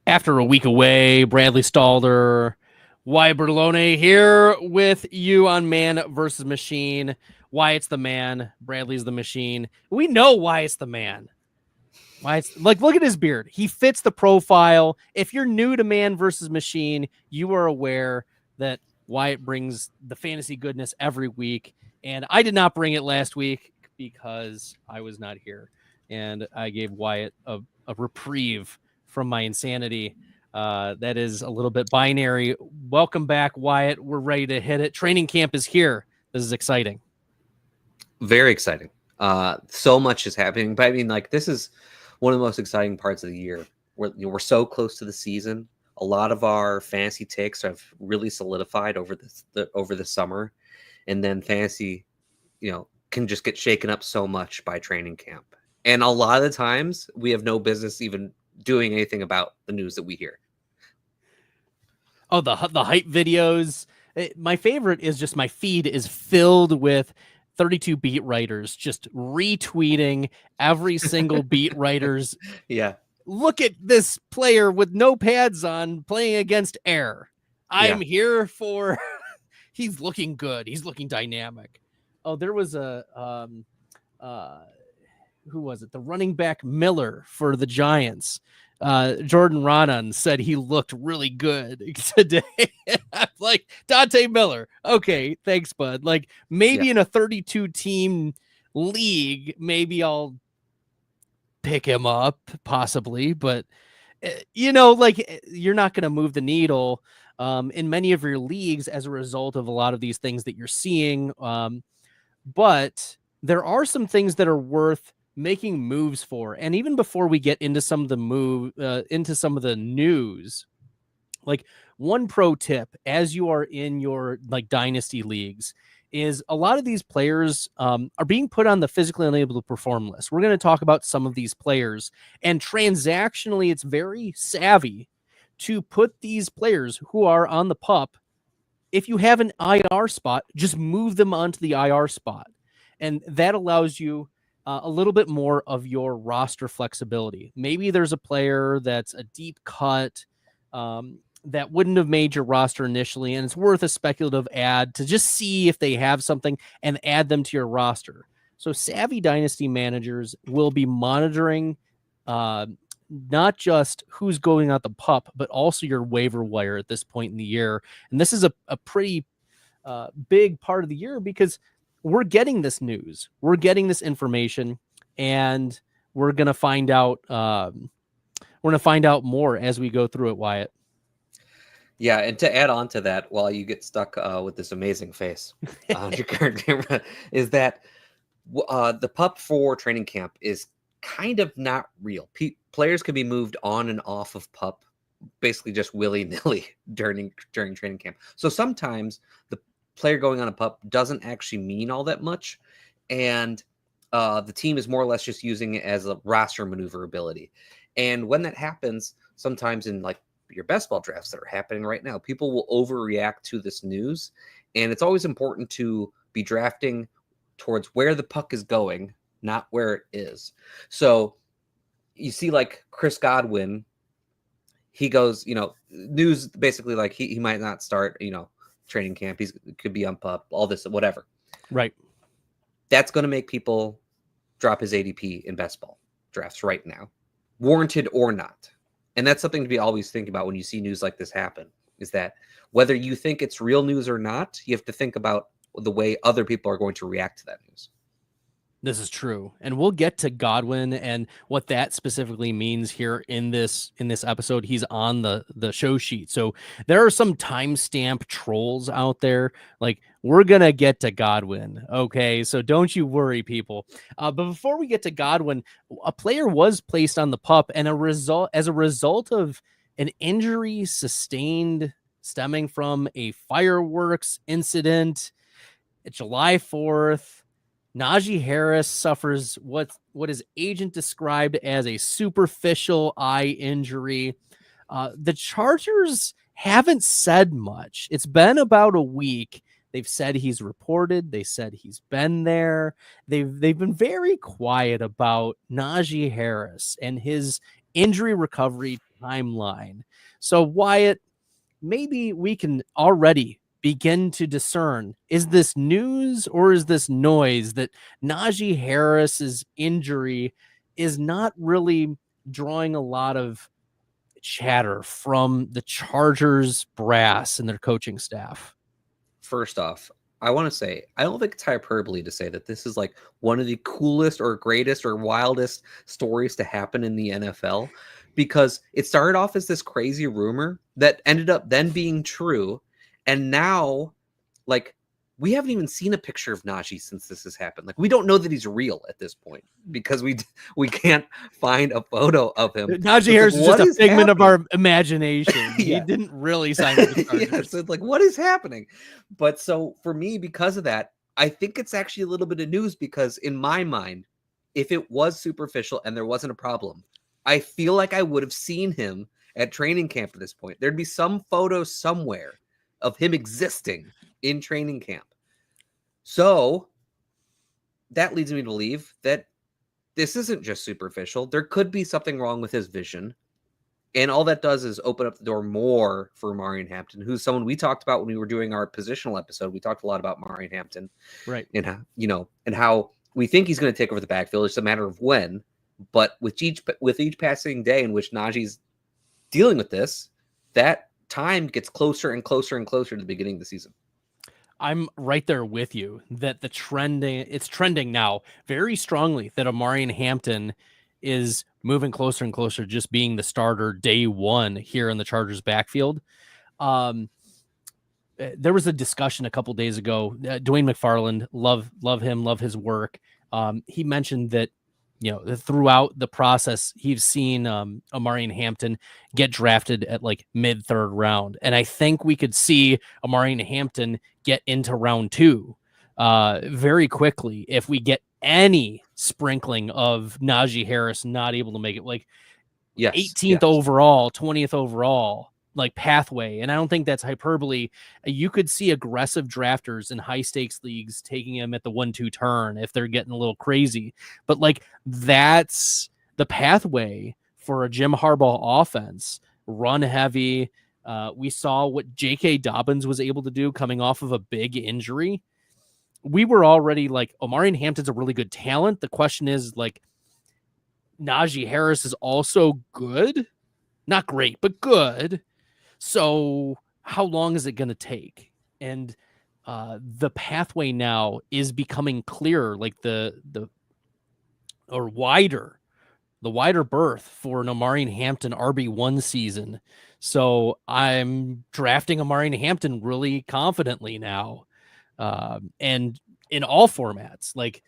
After a week away, Bradley Stalder, Wyatt Berlone here with you on Man versus Machine. Wyatt's the man, Bradley's the machine. We know Wyatt's the man. Wyatt's like, look at his beard. He fits the profile. If you're new to Man versus Machine, you are aware that Wyatt brings the fantasy goodness every week. And I did not bring it last week because I was not here. And I gave Wyatt a reprieve from my insanity. That is a little bit binary. Welcome back, Wyatt. We're ready to hit it. Training camp is here. This is exciting. Very exciting. So much is happening. But I mean, like, this is one of the most exciting parts of the year. We're so close to the season. A lot of our fantasy takes have really solidified over the summer, and then fantasy, can just get shaken up so much by training camp. And a lot of the times, we have no business even doing anything about the news that we hear. Oh, the hype videos. My favorite is just my feed is filled with 32 beat writers just retweeting every single beat writer's. Yeah. Look at this player with no pads on playing against air. I'm here for. He's looking good. He's looking dynamic. Oh, there was a who was it? The running back Miller for the Giants. Jordan Ronan said he looked really good today. I'm like, Dante Miller. Okay, thanks, bud. Like, maybe in a 32 team league, maybe I'll pick him up possibly, but you're not going to move the needle in many of your leagues as a result of a lot of these things that you're seeing. But there are some things that are worth making moves for. And even before we get into some of the news, like, one pro tip as you are in your dynasty leagues is a lot of these players are being put on the physically unable to perform list. We're going to talk about some of these players, and transactionally, it's very savvy to put these players who are on the PUP. If you have an IR spot, just move them onto the IR spot. And that allows you a little bit more of your roster flexibility. Maybe there's a player that's a deep cut that wouldn't have made your roster initially, and it's worth a speculative add to just see if they have something and add them to your roster. So savvy dynasty managers will be monitoring not just who's going out the PUP, but also your waiver wire at this point in the year. And this is a pretty big part of the year because we're getting this news, we're getting this information, and we're going to find out. We're going to find out more as we go through it, Wyatt. Yeah, and to add on to that, while you get stuck with this amazing face on your current camera, is that the PUP for training camp is kind of not real. Players can be moved on and off of PUP basically just willy-nilly during training camp. So sometimes the player going on a PUP doesn't actually mean all that much, and the team is more or less just using it as a roster maneuverability. And when that happens, sometimes in your best ball drafts that are happening right now, people will overreact to this news, and it's always important to be drafting towards where the puck is going, not where it is. So you see, Chris Godwin, he goes, news basically he might not start, training camp. He could be on PUP, all this, whatever. Right. That's going to make people drop his ADP in best ball drafts right now, warranted or not. And that's something to be always think about when you see news like this happen, is that whether you think it's real news or not, you have to think about the way other people are going to react to that news. This is true. And we'll get to Godwin and what that specifically means here in this episode. He's on the show sheet. So there are some timestamp trolls out there. We're going to get to Godwin. Okay. So don't you worry, people. But before we get to Godwin, a player was placed on the PUP, and as a result of an injury sustained stemming from a fireworks incident at July 4th, Najee Harris suffers what his agent described as a superficial eye injury. The Chargers haven't said much. It's been about a week. They've said he's reported. They said he's been there. They've been very quiet about Najee Harris and his injury recovery timeline. So Wyatt, maybe we can already begin to discern, is this news or is this noise that Najee Harris's injury is not really drawing a lot of chatter from the Chargers brass and their coaching staff? First off, I want to say, I don't think it's hyperbole to say that this is like one of the coolest or greatest or wildest stories to happen in the NFL, because it started off as this crazy rumor that ended up then being true. And now, like, we haven't even seen a picture of Najee since this has happened. Like, we don't know that he's real at this point because we can't find a photo of him. Najee Harris is just a figment of our imagination. Yeah. He didn't really sign with the Chargers. Yeah, so it's like, what is happening? But so for me, because of that, I think it's actually a little bit of news, because in my mind, if it was superficial and there wasn't a problem, I feel like I would have seen him at training camp at this point. There'd be some photo somewhere of him existing in training camp. So that leads me to believe that this isn't just superficial. There could be something wrong with his vision. And all that does is open up the door more for Omarion Hampton, who's someone we talked about when we were doing our positional episode. We talked a lot about Omarion Hampton. Right. And how, and how we think he's going to take over the backfield. It's a matter of when. But with each passing day in which Najee's dealing with this, that time gets closer and closer and closer to the beginning of the season. I'm right there with you that it's trending now very strongly that Omarion Hampton is moving closer and closer to just being the starter day one here in the Chargers backfield. There was a discussion a couple days ago. Dwayne McFarland, love him, love his work. He mentioned that, throughout the process, he's seen Omarion Hampton get drafted at like mid-third round. And I think we could see Omarion Hampton get into round 2 very quickly if we get any sprinkling of Najee Harris not able to make it, like 18th overall, 20th overall, like pathway. And I don't think that's hyperbole. You could see aggressive drafters in high stakes leagues taking him at the 1-2 turn if they're getting a little crazy. But like, that's the pathway for a Jim Harbaugh offense. Run heavy. We saw what J.K. Dobbins was able to do coming off of a big injury. We were already like, Omarion Hampton's a really good talent. The question is, like, Najee Harris is also good. Not great, but good. So how long is it going to take? And the pathway now is becoming clearer, like the wider berth for an Omarion Hampton RB1 season. So I'm drafting Omarion Hampton really confidently now. And in all formats, like,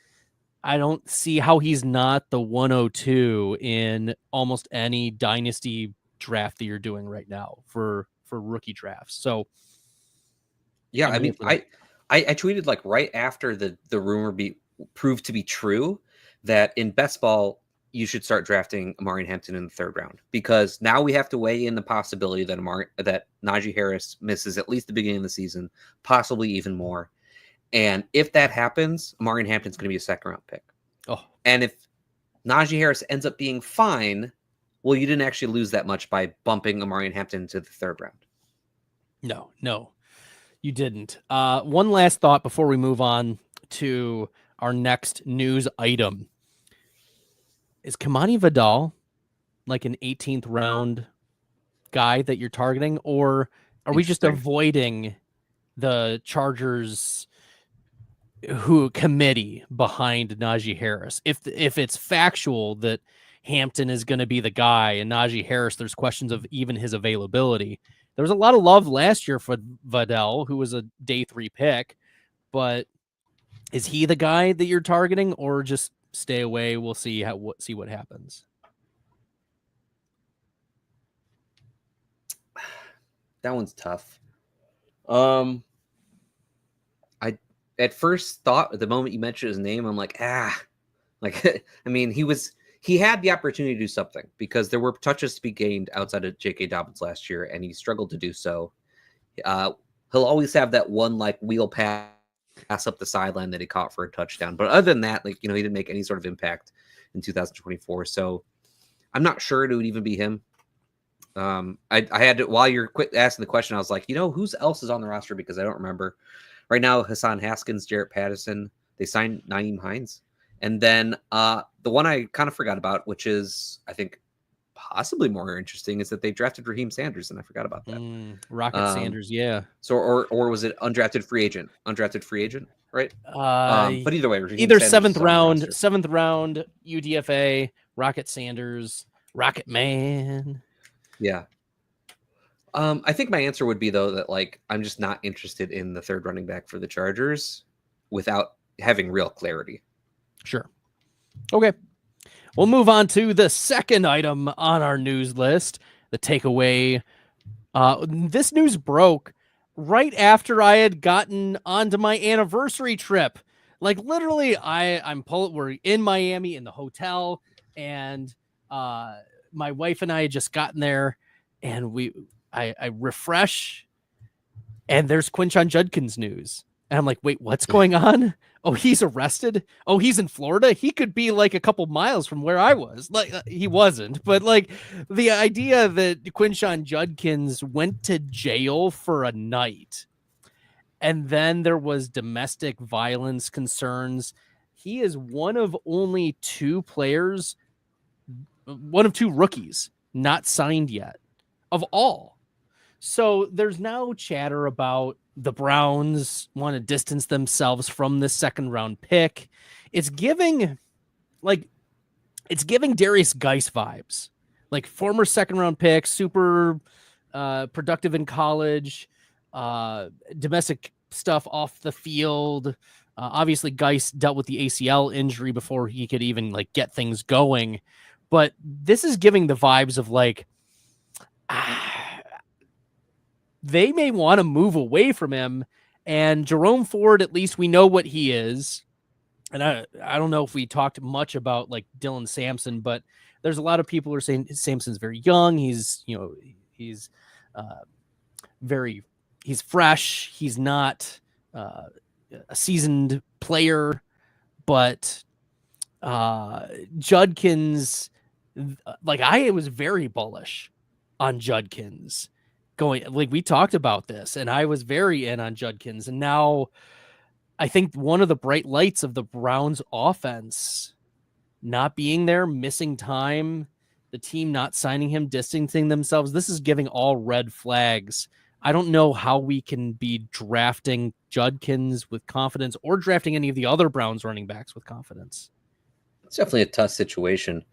I don't see how he's not the 102 in almost any dynasty draft that you're doing right now for rookie drafts. So yeah, I mean, I tweeted like right after the rumor proved to be true that in best ball you should start drafting Omarion Hampton in the 3rd round, because now we have to weigh in the possibility that Najee Harris misses at least the beginning of the season, possibly even more. And if that happens, Omarion Hampton's going to be a 2nd round pick. Oh, and if Najee Harris ends up being fine, well, you didn't actually lose that much by bumping Omarion Hampton to the 3rd round. No, you didn't. One last thought before we move on to our next news item. Is Kamani Vidal like an 18th round guy that you're targeting, or are we just avoiding the Chargers committee behind Najee Harris? If it's factual that Hampton is going to be the guy and Najee Harris, there's questions of even his availability. There was a lot of love last year for Vidal, who was a day 3 pick, but is he the guy that you're targeting, or just stay away? We'll see what happens. That one's tough. I at first thought, at the moment you mentioned his name, I'm like, like, I mean, he had the opportunity to do something, because there were touches to be gained outside of J.K. Dobbins last year, and he struggled to do so. He'll always have that one like wheel pass up the sideline that he caught for a touchdown. But other than that, like, he didn't make any sort of impact in 2024. So I'm not sure it would even be him. I had to, while you're asking the question, I was like, who's else is on the roster because I don't remember. Right now, Hassan Haskins, Jarrett Patterson, they signed Nyheim Hines. And then the one I kind of forgot about, which is, I think, possibly more interesting, is that they drafted Raheem Sanders, and I forgot about that. Rocket Sanders, yeah. So, or was it undrafted free agent? Undrafted free agent, right? But either way, Raheem either Sanders seventh round UDFA, Rocket Sanders, Rocket Man. Yeah. I think my answer would be, though, that like I'm just not interested in the third running back for the Chargers without having real clarity. Sure. Okay. We'll move on to the second item on our news list, the takeaway. This news broke right after I had gotten onto my anniversary trip. Like literally, we're in Miami in the hotel, and my wife and I had just gotten there, and I refresh, and there's Quinshon Judkins news. And I'm like, wait, what's going on? Oh, he's arrested. Oh, he's in Florida. He could be like a couple miles from where I was. Like he wasn't, but like the idea that Quinshon Judkins went to jail for a night, and then there was domestic violence concerns. He is one of only two rookies not signed yet of all. So there's now chatter about the Browns want to distance themselves from this second round pick. It's giving Darius Geis vibes, like former second round pick, super productive in college, domestic stuff off the field. Obviously Geis dealt with the ACL injury before he could even like get things going. But this is giving the vibes of like, they may want to move away from him. And Jerome Ford, at least we know what he is. And I don't know if we talked much about like Dylan Sampson, but there's a lot of people who are saying Sampson's very young. He's fresh. He's not a seasoned player, but Judkins, like I was very bullish on Judkins. We talked about this, and I was very in on Judkins, and now I think one of the bright lights of the Browns offense not being there, missing time, the team not signing him, distancing themselves, this is giving all red flags. I don't know how we can be drafting Judkins with confidence or drafting any of the other Browns running backs with confidence. It's definitely a tough situation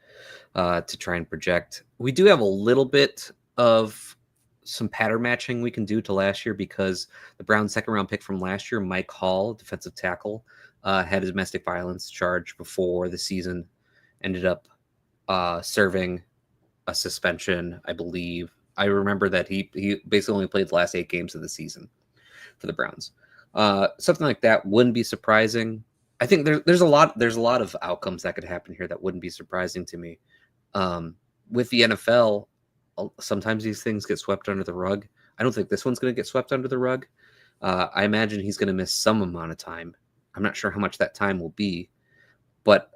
to try and project. We do have a little bit of some pattern matching we can do to last year, because the Browns second round pick from last year, Mike Hall, defensive tackle, had a domestic violence charge before the season, ended up serving a suspension, I believe. I remember that he basically only played the last 8 games of the season for the Browns. Something like that wouldn't be surprising. I think there's a lot of outcomes that could happen here that wouldn't be surprising to me. With the NFL, sometimes these things get swept under the rug. I don't think this one's going to get swept under the rug. I imagine he's going to miss some amount of time. I'm not sure how much that time will be, but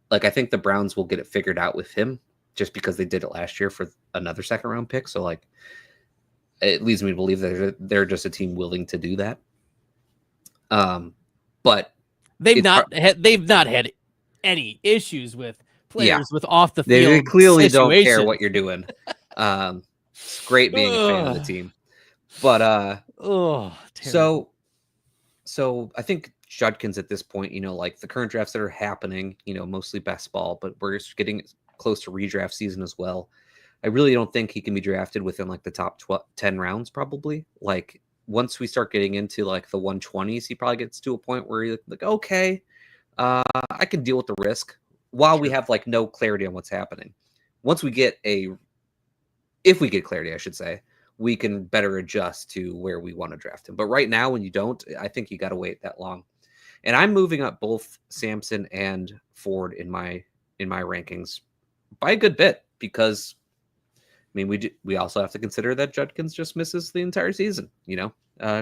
like I think the Browns will get it figured out with him, just because they did it last year for another second round pick. So like, it leads me to believe that they're just a team willing to do that. But they've not had any issues with players with off the field. They clearly don't care what you're doing. It's great being a fan of the team, but so I think Judkins at this point, like the current drafts that are happening, mostly best ball, but we're getting close to redraft season as well. I really don't think he can be drafted within like the top 10 rounds, probably. Like once we start getting into like the 120s, he probably gets to a point where you're like, okay, I can deal with the risk while we have like no clarity on what's happening. Once we get if we get clarity, I should say, we can better adjust to where we want to draft him. But right now, when you don't, I think you got to wait that long. And I'm moving up both Sampson and Ford in my rankings by a good bit, because I mean, we also have to consider that Judkins just misses the entire season.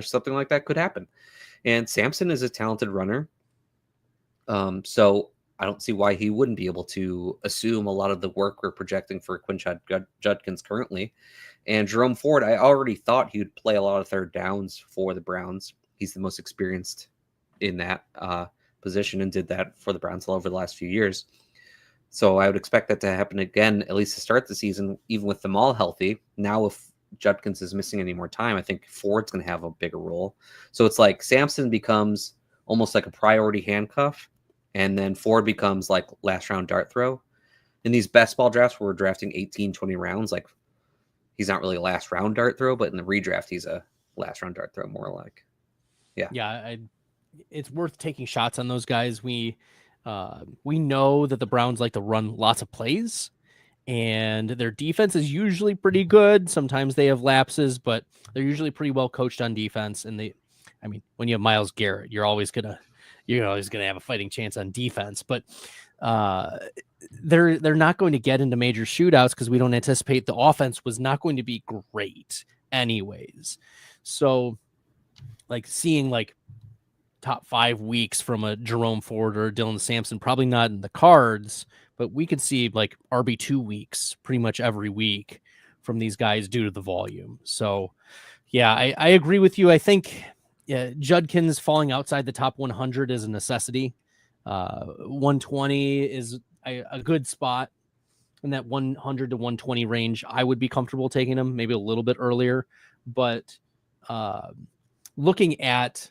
Something like that could happen. And Sampson is a talented runner. So I don't see why he wouldn't be able to assume a lot of the work we're projecting for Quinshon Judkins currently. And Jerome Ford, I already thought he would play a lot of third downs for the Browns. He's the most experienced in that position and did that for the Browns all over the last few years. So I would expect that to happen again, at least to start the season, even with them all healthy. Now, if Judkins is missing any more time, I think Ford's going to have a bigger role. So it's like Sampson becomes almost like a priority handcuff, and then Ford becomes like last round dart throw. In these best ball drafts where we're drafting 18, 20 rounds, like he's not really a last round dart throw, but in the redraft, he's a last round dart throw more like. Yeah. It's worth taking shots on those guys. We know that the Browns like to run lots of plays, and their defense is usually pretty good. Sometimes they have lapses, but they're usually pretty well coached on defense. And when you have Myles Garrett, you're always gonna have a fighting chance on defense. But they're not going to get into major shootouts because we don't anticipate the offense was not going to be great anyways. So like seeing like top 5 weeks from a Jerome Ford or Dylan Sampson, probably not in the cards, but we could see like RB2 weeks pretty much every week from these guys due to the volume. So yeah, I agree with you. I think Judkins falling outside the top 100 is a necessity. 120 is a good spot in that 100 to 120 range. I would be comfortable taking him maybe a little bit earlier, but looking at,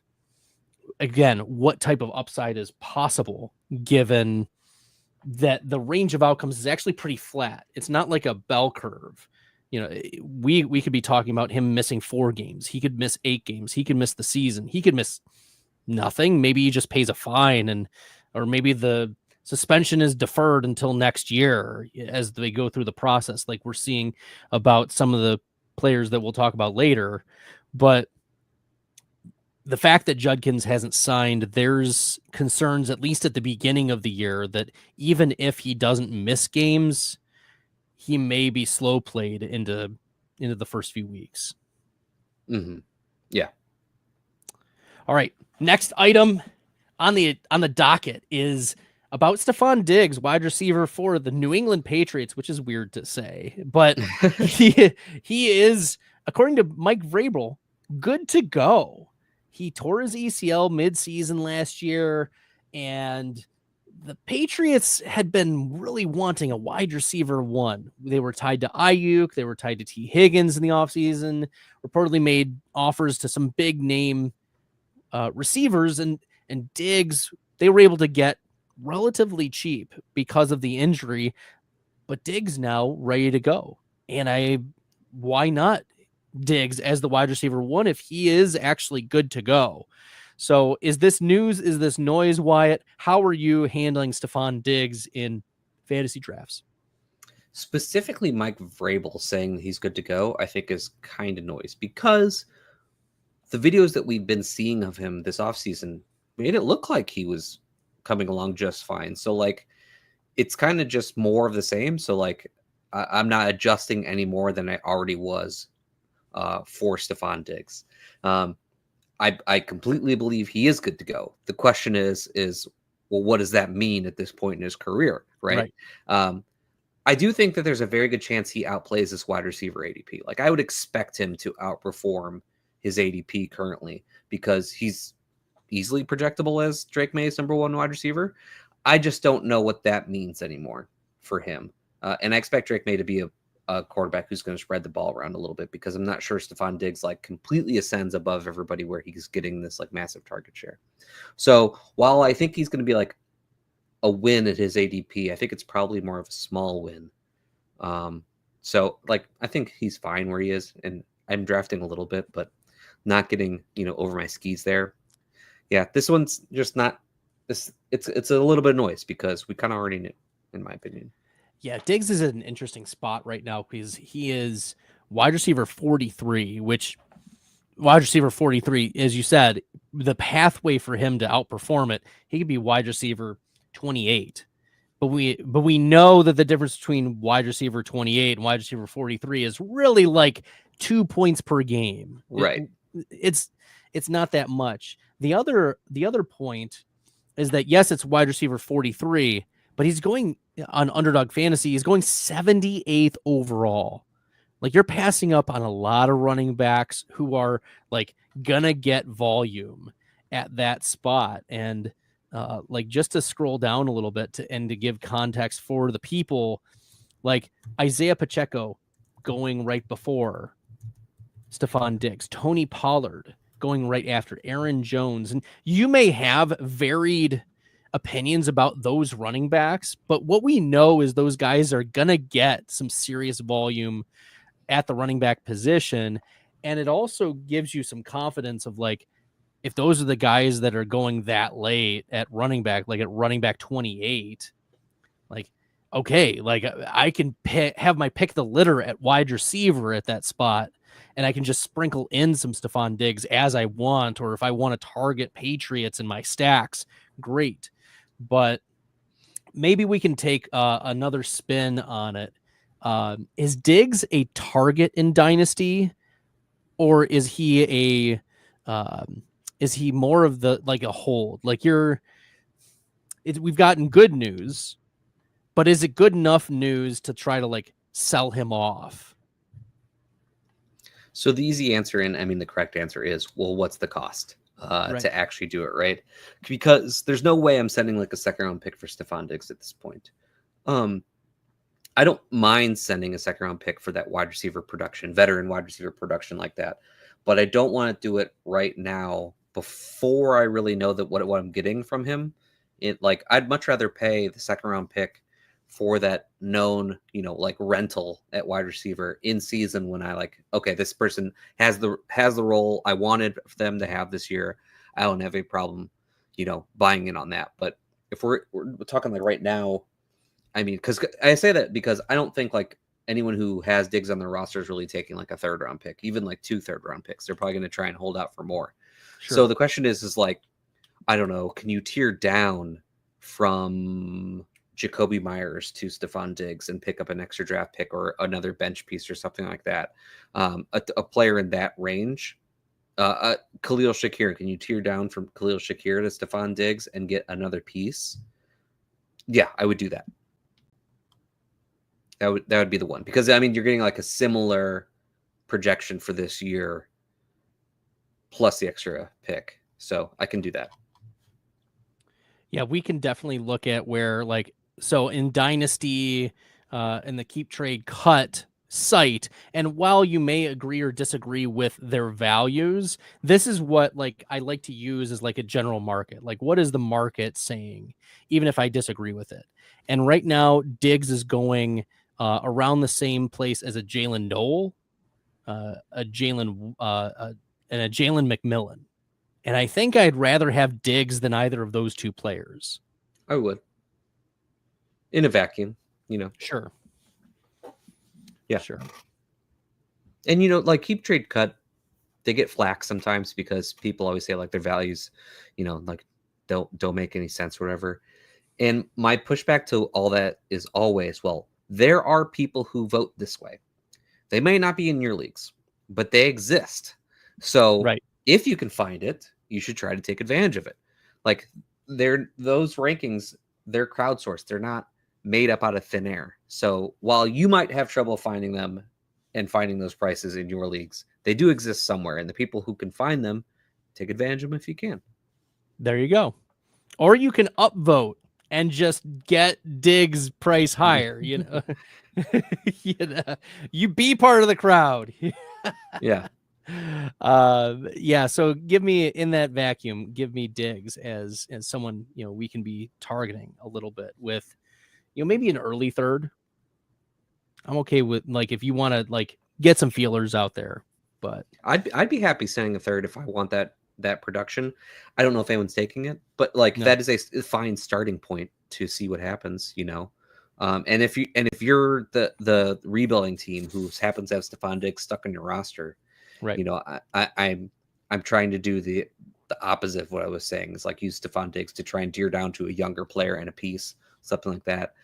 again, what type of upside is possible given that the range of outcomes is actually pretty flat. It's not like a bell curve. We could be talking about him missing 4 games. He could miss 8 games. He could miss the season. He could miss nothing. Maybe he just pays a fine, or maybe the suspension is deferred until next year as they go through the process, like we're seeing about some of the players that we'll talk about later. But the fact that Judkins hasn't signed, there's concerns, at least at the beginning of the year, that even if he doesn't miss games, he may be slow played into the first few weeks. Mm-hmm. Yeah. All right. Next item on the docket is about Stefon Diggs, wide receiver for the New England Patriots, which is weird to say, but he is, according to Mike Vrabel, good to go. He tore his ACL mid-season last year, and the Patriots had been really wanting a wide receiver one. They were tied to Aiyuk. They were tied to T. Higgins in the offseason, reportedly made offers to some big name receivers, and Diggs, they were able to get relatively cheap because of the injury, but Diggs now ready to go. And why not Diggs as the wide receiver one if he is actually good to go? So is this news? Is this noise, Wyatt? How are you handling Stefon Diggs in fantasy drafts? Specifically, Mike Vrabel saying he's good to go, I think is kind of noise, because the videos that we've been seeing of him this offseason made it look like he was coming along just fine. So like, it's kind of just more of the same. So like, I'm not adjusting any more than I already was for Stefon Diggs. I completely believe he is good to go. The question is, well, what does that mean at this point in his career? Right. I do think that there's a very good chance he outplays this wide receiver ADP. Like, I would expect him to outperform his ADP currently because he's easily projectable as Drake May's number 1 wide receiver. I just don't know what that means anymore for him. And I expect Drake May to be a quarterback who's going to spread the ball around a little bit, because I'm not sure Stefon Diggs like completely ascends above everybody where he's getting this like massive target share. So while I think he's going to be like a win at his ADP, I think it's probably more of a small win. So like, I think he's fine where he is, and I'm drafting a little bit, but not getting, over my skis there. Yeah. This one's just not this. It's a little bit of noise because we kind of already knew, in my opinion. Yeah, Diggs is in an interesting spot right now because he is wide receiver 43, which wide receiver 43, as you said, the pathway for him to outperform it, he could be wide receiver 28. But we know that the difference between wide receiver 28 and wide receiver 43 is really like 2 points per game. Right. It's not that much. The other point, is that, yes, it's wide receiver 43, but he's going on Underdog Fantasy. He's going 78th overall. Like, you're passing up on a lot of running backs who are like gonna get volume at that spot. And like, just to scroll down a little bit to give context for the people, like Isaiah Pacheco going right before Stefon Diggs, Tony Pollard going right after, Aaron Jones. And you may have varied opinions about those running backs, but what we know is those guys are going to get some serious volume at the running back position. And it also gives you some confidence of like, if those are the guys that are going that late at running back, like at running back 28, like, okay, like I can have my pick the litter at wide receiver at that spot, and I can just sprinkle in some Stefon Diggs as I want, or if I want to target Patriots in my stacks, great. But maybe we can take another spin on it. Is Diggs a target in Dynasty, or is he more of the like a hold? Like we've gotten good news, but is it good enough news to try to like sell him off? So the easy answer, and I mean the correct answer is, well, what's the cost to actually do it, right? Because there's no way I'm sending like a second round pick for Stefon Diggs at this point. I don't mind sending a second round pick for that wide receiver production, veteran wide receiver production like that, but I don't want to do it right now before I really know that what I'm getting from him. Like, I'd much rather pay the second round pick for that known, like rental at wide receiver in season when I like, okay, this person has the role I wanted them to have this year. I don't have a problem, buying in on that. But if we're talking like right now, I mean, because I say that because I don't think like anyone who has Diggs on their roster is really taking like a third round pick, even like 2 third-round picks. They're probably going to try and hold out for more. Sure. So the question is like, I don't know, can you tier down from Jacoby Myers to Stefon Diggs and pick up an extra draft pick or another bench piece or something like that? A player in that range. Khalil Shakir, can you tier down from Khalil Shakir to Stefon Diggs and get another piece? Yeah, I would do that. That would be the one, because I mean you're getting like a similar projection for this year plus the extra pick, so I can do that. Yeah, we can definitely look at where like, so in Dynasty, in the Keep Trade Cut site, and while you may agree or disagree with their values, this is what like I like to use as like a general market. Like, what is the market saying, even if I disagree with it? And right now, Diggs is going around the same place as a Jalen Noel, and a Jalen McMillan. And I think I'd rather have Diggs than either of those two players. I would. In a vacuum, Sure. Yeah. Sure. And, like Keep Trade Cut, they get flack sometimes because people always say like their values, like don't make any sense or whatever. And my pushback to all that is always, well, there are people who vote this way. They may not be in your leagues, but they exist. So if you can find it, you should try to take advantage of it. Like those rankings, they're crowdsourced. They're not made up out of thin air. So while you might have trouble finding them and finding those prices in your leagues, they do exist somewhere. And the people who can find them, take advantage of them if you can. There you go. Or you can upvote and just get Diggs' price higher, you be part of the crowd. Yeah. So give me, in that vacuum, give me Diggs as someone, we can be targeting a little bit with, maybe an early third. I'm okay with, like, if you want to like get some feelers out there, but I'd be happy sending a third if I want that production. I don't know if anyone's taking it, but like that is a fine starting point to see what happens, and if you're the rebuilding team who happens to have Stefon Diggs stuck on your roster, right? I'm trying to do the opposite of what I was saying. Is like use Stefon Diggs to try and tear down to a younger player and a piece, something like that.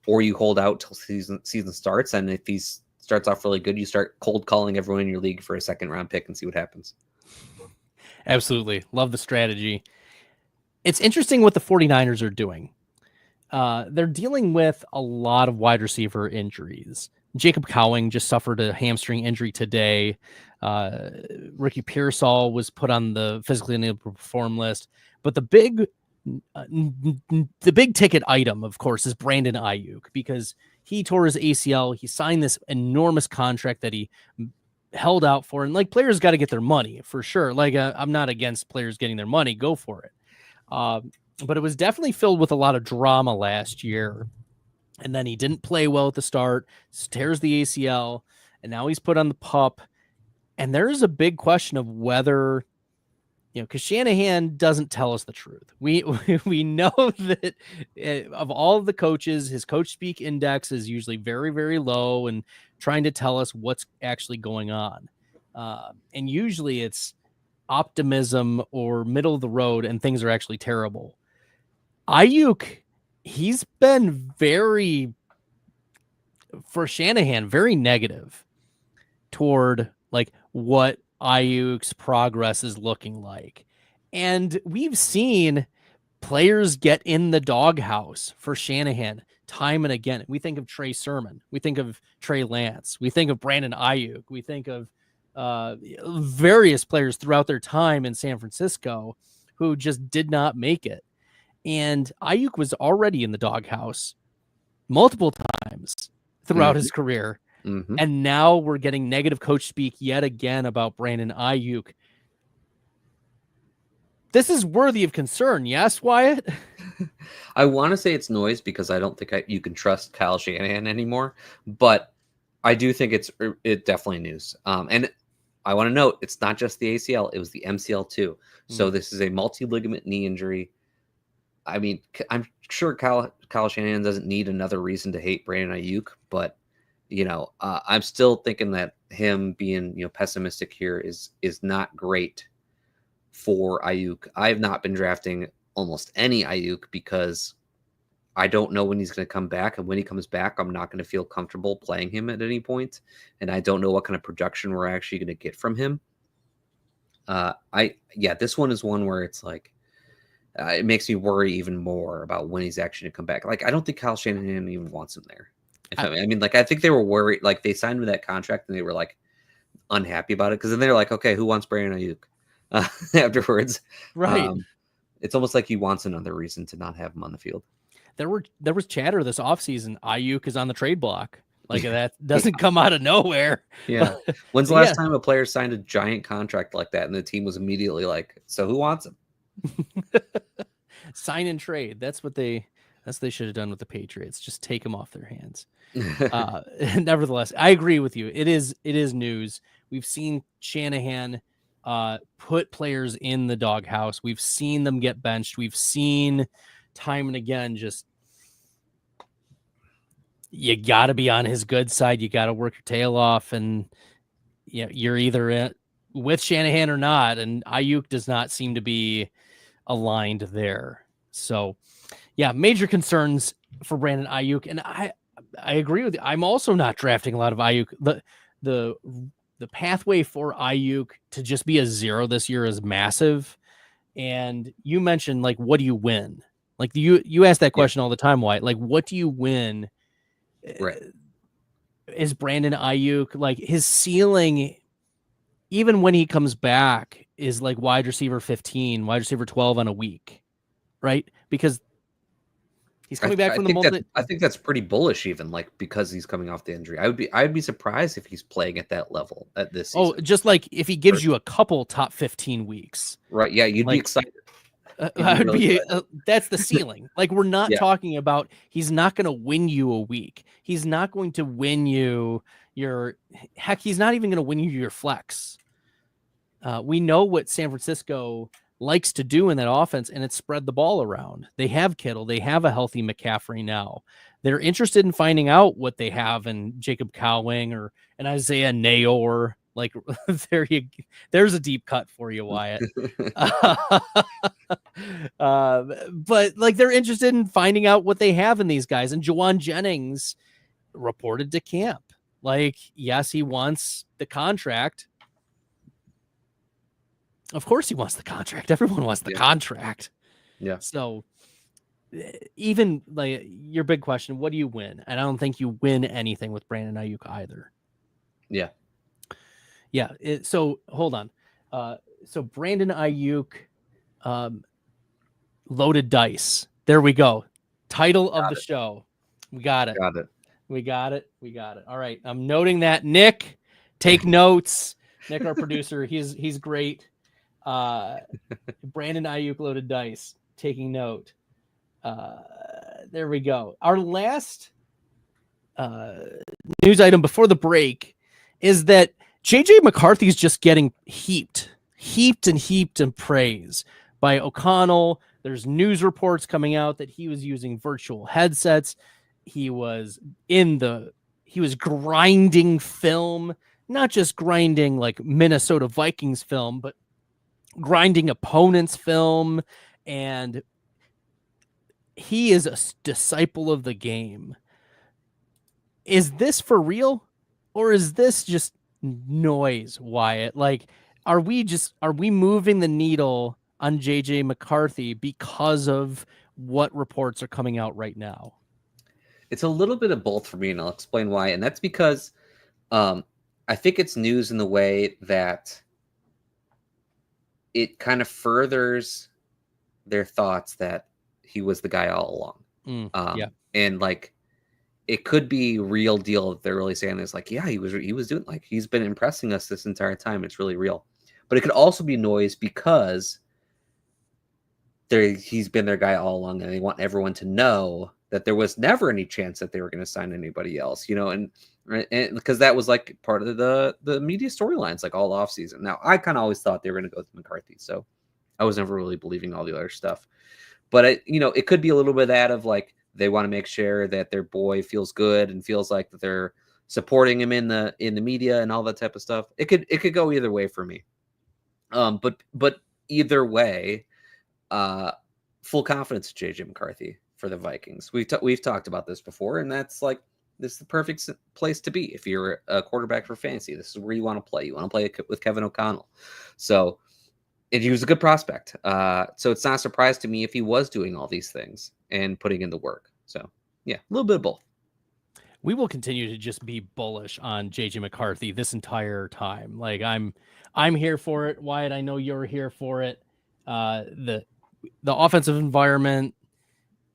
Or you hold out till season starts, and if he starts off really good, you start cold calling everyone in your league for a second round pick and see what happens. Absolutely. Love the strategy. It's interesting what the 49ers are doing. They're dealing with a lot of wide receiver injuries. Jacob Cowing just suffered a hamstring injury today. Ricky Pearsall was put on the physically unable to perform list. But the big ticket item, of course, is Brandon Aiyuk, because he tore his ACL. He signed this enormous contract that he held out for. And like, players got to get their money for sure. Like, I'm not against players getting their money. Go for it. But it was definitely filled with a lot of drama last year. And then he didn't play well at the start, tears the ACL, and now he's put on the PUP. And there's a big question of whether, because Shanahan doesn't tell us the truth. We know that of all of the coaches, his coach speak index is usually very, very low and trying to tell us what's actually going on. And usually it's optimism or middle of the road and things are actually terrible. Aiyuk, he's been for Shanahan, very negative toward like what Aiyuk's progress is looking like. And we've seen players get in the doghouse for Shanahan time and again. We think of Trey Sermon. We think of Trey Lance. We think of Brandon Aiyuk. We think of various players throughout their time in San Francisco who just did not make it. And Aiyuk was already in the doghouse multiple times throughout his career. Mm-hmm. And now we're getting negative coach speak yet again about Brandon Aiyuk. This is worthy of concern. Yes, Wyatt? I want to say it's noise because I don't think you can trust Kyle Shanahan anymore, but I do think it's definitely news. And I want to note, it's not just the ACL, it was the MCL too. So this is a multi-ligament knee injury. I mean, I'm sure Kyle Shanahan doesn't need another reason to hate Brandon Aiyuk, but I'm still thinking that him being pessimistic here is not great for Aiyuk. I have not been drafting almost any Aiyuk because I don't know when he's going to come back, and when he comes back, I'm not going to feel comfortable playing him at any point, and I don't know what kind of production we're actually going to get from him. This one is one where it's like it makes me worry even more about when he's actually going to come back. Like, I don't think Kyle Shanahan even wants him there. I think they were worried. Like, they signed him to that contract and they were like unhappy about it because then they're like, okay, who wants Brandon Aiyuk afterwards? Right. It's almost like he wants another reason to not have him on the field. There was chatter this offseason. Aiyuk is on the trade block. Like, that doesn't come out of nowhere. Yeah. When's the last time a player signed a giant contract like that and the team was immediately like, so who wants him? Sign and trade. That's what they should have done with the Patriots. Just take them off their hands. Nevertheless, I agree with you. It is news. We've seen Shanahan put players in the doghouse. We've seen them get benched. We've seen time and again, just you got to be on his good side. You got to work your tail off, and you're either with Shanahan or not. And Aiyuk does not seem to be aligned there. So, yeah, major concerns for Brandon Aiyuk, and I agree with you. I'm also not drafting a lot of Aiyuk. The pathway for Aiyuk to just be a 0 this year is massive. And you mentioned, like, what do you win? Like, you ask that question all the time, Wyatt. Like, what do you win? Right. Is Brandon Aiyuk, like, his ceiling, even when he comes back, is like wide receiver 15, wide receiver 12 on a week, right? Because he's coming back from I think that's pretty bullish, even, like, because he's coming off the injury. I'd be surprised if he's playing at that level at this season. Oh, just like if he gives you a couple top 15 weeks. Right. Yeah, you'd be excited. That's the ceiling. Like, we're not talking about, he's not going to win you a week. He's not going to win you he's not even going to win you your flex. We know what San Francisco likes to do in that offense, and it's spread the ball around. They have Kittle. They have a healthy McCaffrey now. They're interested in finding out what they have in Jacob Cowing or an Isaiah Nayor. Like, there's a deep cut for you, Wyatt. But, like, they're interested in finding out what they have in these guys. And Juwan Jennings reported to camp. Like, yes, he wants the contract. Of course he wants the contract. Everyone wants the contract. Yeah. So even like your big question, what do you win? And I don't think you win anything with Brandon Aiyuk either. Yeah. Yeah. So hold on. So Brandon Aiyuk, loaded dice. There we go. Title of the show. We got it. Got it. We got it. We got it. All right. I'm noting that. Nick, take notes. Nick, our producer, he's great. Brandon Aiyuk loaded dice. Taking note. There we go. Our last news item before the break is that JJ McCarthy is just getting heaped in praise by O'Connell. There's news reports coming out that he was using virtual headsets. He was grinding film, not just grinding like Minnesota Vikings film, but grinding opponents' film. And he is a disciple of the game. Is this for real? Or is this just noise, Wyatt? Like, are we moving the needle on JJ McCarthy because of what reports are coming out right now? It's a little bit of both for me, and I'll explain why. And that's because I think it's news in the way that it kind of furthers their thoughts that he was the guy all along. Yeah. And like, it could be real deal if they're really saying this, like, yeah, he was doing, like, he's been impressing us this entire time. It's really real. But it could also be noise because he's been their guy all along, and they want everyone to know that there was never any chance that they were going to sign anybody else, and because that was like part of the media storylines, like all offseason. Now, I kind of always thought they were going to go with McCarthy, so I was never really believing all the other stuff. But it could be a little bit of that of like, they want to make sure that their boy feels good and feels like that they're supporting him in the media and all that type of stuff. It could go either way for me. But either way, full confidence in JJ McCarthy for the Vikings. We've talked about this before, and that's like, this is the perfect place to be if you're a quarterback for fantasy. This is where you want to play. You want to play with Kevin O'Connell. So, and he was a good prospect. So it's not a surprise to me if he was doing all these things and putting in the work. So yeah, a little bit of both. We will continue to just be bullish on JJ McCarthy this entire time. Like, I'm here for it. Wyatt, I know you're here for it. The offensive environment,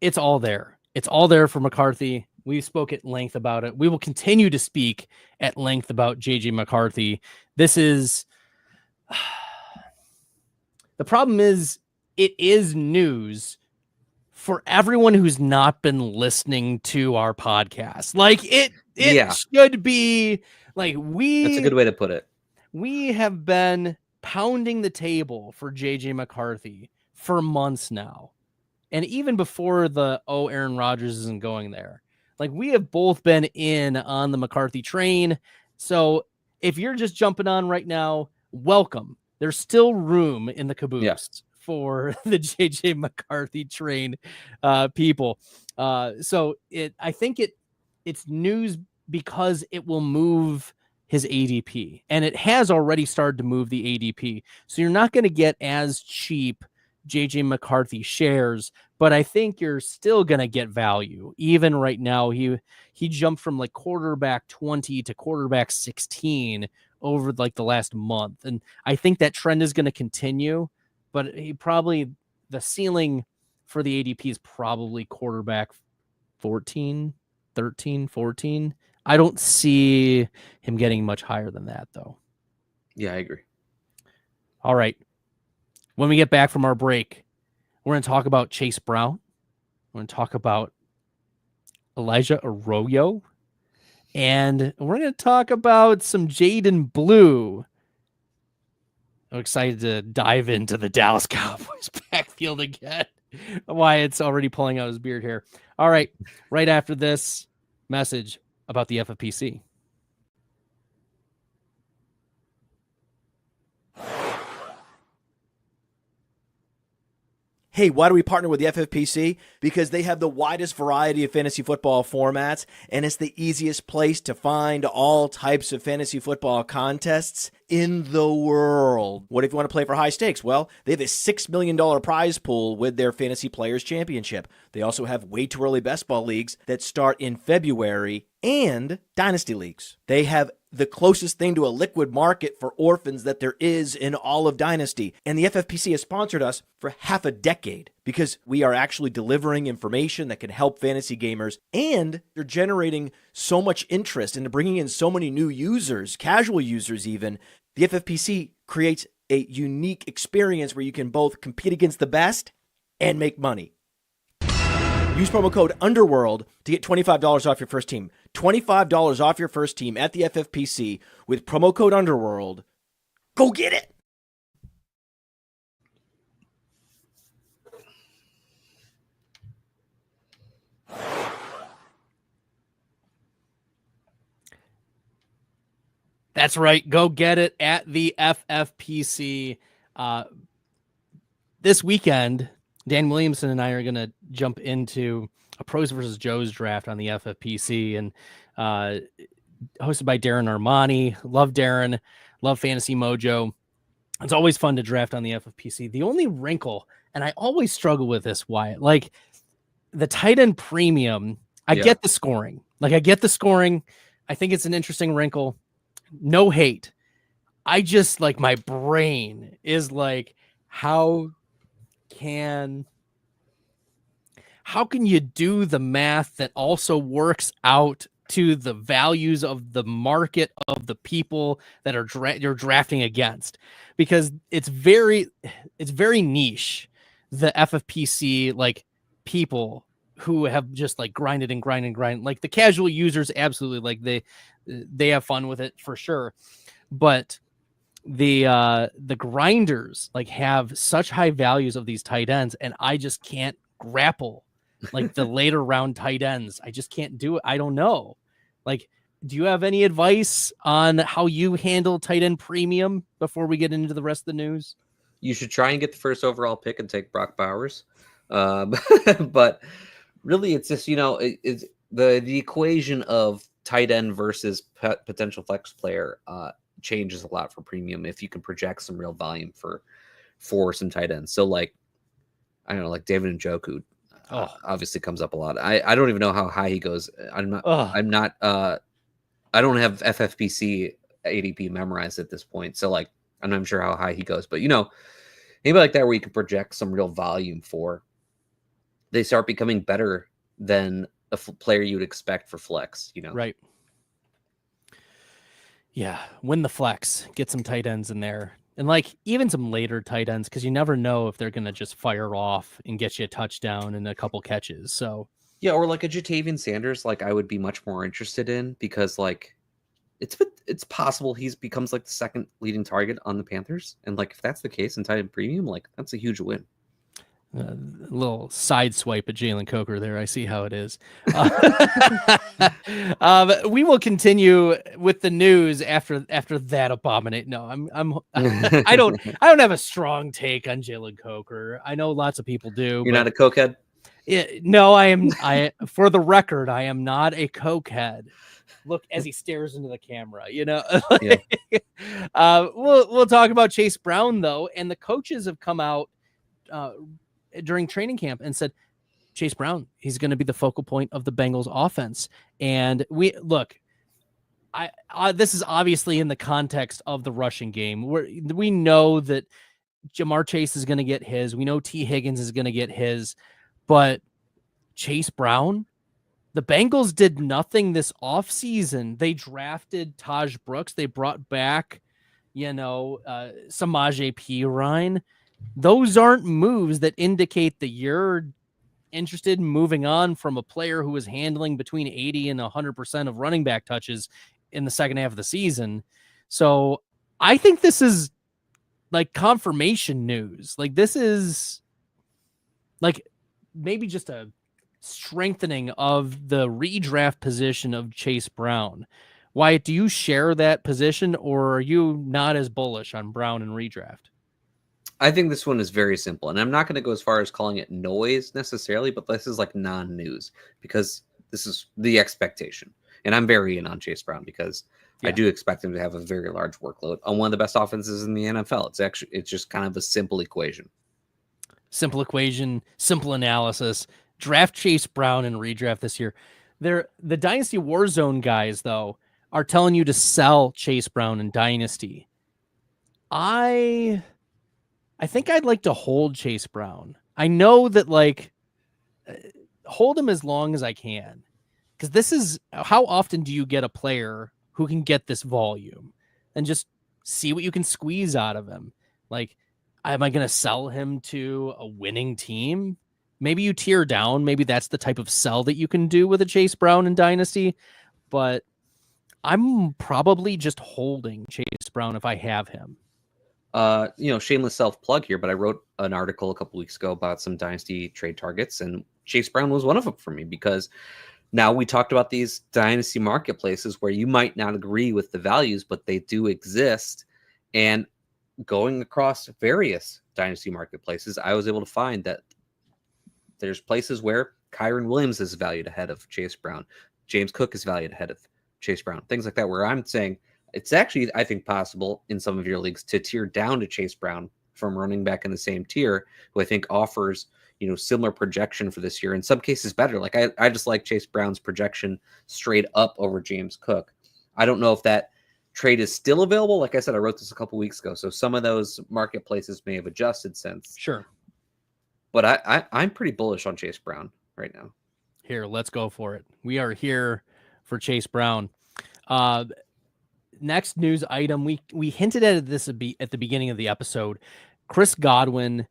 it's all there. It's all there for McCarthy. We spoke at length about it. We will continue to speak at length about JJ McCarthy. This is the problem is it is news for everyone who's not been listening to our podcast. Like, it should be like, that's a good way to put it. We have been pounding the table for JJ McCarthy for months now. And even before Aaron Rodgers isn't going there, like, we have both been in on the McCarthy train. So if you're just jumping on right now, welcome. There's still room in the caboose for the JJ McCarthy train people. So I think it's news because it will move his ADP, and it has already started to move the ADP. So you're not going to get as cheap JJ McCarthy shares, but I think you're still going to get value. Even right now, he jumped from like quarterback 20 to quarterback 16 over like the last month. And I think that trend is going to continue, but the ceiling for the ADP is probably quarterback 13, 14. I don't see him getting much higher than that, though. Yeah, I agree. All right. When we get back from our break, we're going to talk about Chase Brown. We're going to talk about Elijah Arroyo. And we're going to talk about some Jaydon Blue. I'm excited to dive into the Dallas Cowboys backfield again. Wyatt's already pulling out his beard here. All right. Right after this message about the FFPC. Hey, why do we partner with the FFPC? Because they have the widest variety of fantasy football formats, and it's the easiest place to find all types of fantasy football contests in the world. What if you want to play for high stakes? Well, they have a $6 million prize pool with their Fantasy Players Championship. They also have way too early best ball leagues that start in February and Dynasty leagues. They have the closest thing to a liquid market for orphans that there is in all of Dynasty. And the FFPC has sponsored us for half a decade because we are actually delivering information that can help fantasy gamers, and they're generating so much interest and bringing in so many new users, casual users even. The FFPC creates a unique experience where you can both compete against the best and make money. Use promo code UNDERWORLD to get $25 off your first team. $25 off your first team at the FFPC with promo code UNDERWORLD. Go get it! That's right. Go get it at the FFPC. This weekend, Dan Williamson and I are going to jump into a Pros versus Joes draft on the FFPC, and hosted by Darren Armani. Love Darren. Love Fantasy Mojo. It's always fun to draft on the FFPC. The only wrinkle, and I always struggle with this, Wyatt, like the tight end premium, I get the scoring. I think it's an interesting wrinkle. No hate. I just like, my brain is like, how can you do the math that also works out to the values of the market of the people that are you're drafting against? Because it's very niche, the FFPC, like people who have just like grinded. Like the casual users, absolutely, like they have fun with it for sure, but the grinders like have such high values of these tight ends, and I just can't grapple like the later round tight ends. I just can't do it. I don't know. Like, do you have any advice on how you handle tight end premium before we get into the rest of the news? You should try and get the first overall pick and take Brock Bowers. But really, it's just, it's the equation of tight end versus potential flex player changes a lot for premium if you can project some real volume for some tight ends. So like, I don't know, like David Njoku obviously comes up a lot. I don't even know how high he goes. I don't have FFPC ADP memorized at this point. So like, I'm not sure how high he goes, but anybody like that where you can project some real volume for, they start becoming better than a player you would expect for flex, Right. Yeah. Win the flex, get some tight ends in there. And like even some later tight ends, because you never know if they're going to just fire off and get you a touchdown and a couple catches. So yeah, or like a Jatavian Sanders, like I would be much more interested in, because like it's possible he becomes like the second leading target on the Panthers, and like if that's the case in tight end premium, like that's a huge win. A little side swipe at Jalen Coker there. I see how it is. We will continue with the news after that abominate. No, I don't have a strong take on Jalen Coker. I know lots of people do. You're not a cokehead? No, I for the record, I am not a cokehead. Look as he stares into the camera, Yeah. We'll talk about Chase Brown though, and the coaches have come out during training camp and said Chase Brown, he's going to be the focal point of the Bengals offense. And this is obviously in the context of the rushing game, where we know that Jamar Chase is going to get his, we know T Higgins is going to get his, but Chase Brown, the Bengals did nothing this offseason. They drafted Taj Brooks. They brought back, Samaje Perine. Those aren't moves that indicate that you're interested in moving on from a player who was handling between 80 and 100% of running back touches in the second half of the season. So I think this is like confirmation news. Like this is like maybe just a strengthening of the redraft position of Chase Brown. Wyatt, do you share that position, or are you not as bullish on Brown and redraft? I think this one is very simple, and I'm not going to go as far as calling it noise necessarily, but this is like non-news because this is the expectation. And I'm very in on Chase Brown because I do expect him to have a very large workload on one of the best offenses in the NFL. It's just kind of a simple equation. Simple equation, simple analysis. Draft Chase Brown and redraft this year. The Dynasty Warzone guys, though, are telling you to sell Chase Brown in Dynasty. I think I'd like to hold Chase Brown. I know that, like, hold him as long as I can, because this is, how often do you get a player who can get this volume and just see what you can squeeze out of him? Like, am I going to sell him to a winning team? Maybe you tier down. Maybe that's the type of sell that you can do with a Chase Brown in Dynasty. But I'm probably just holding Chase Brown if I have him. Shameless self-plug here, but I wrote an article a couple weeks ago about some Dynasty trade targets, and Chase Brown was one of them for me, because now we talked about these Dynasty marketplaces where you might not agree with the values, but they do exist. And going across various Dynasty marketplaces, I was able to find that there's places where Kyron Williams is valued ahead of Chase Brown. James Cook is valued ahead of Chase Brown. Things like that, where I'm saying it's actually, I think, possible in some of your leagues to tier down to Chase Brown from running back in the same tier, who I think offers, similar projection for this year. In some cases better. Like I just like Chase Brown's projection straight up over James Cook. I don't know if that trade is still available. Like I said, I wrote this a couple weeks ago, so some of those marketplaces may have adjusted since. Sure. But I'm pretty bullish on Chase Brown right now. Here, let's go for it. We are here for Chase Brown. Next news item, we hinted at this at the beginning of the episode. Chris Godwin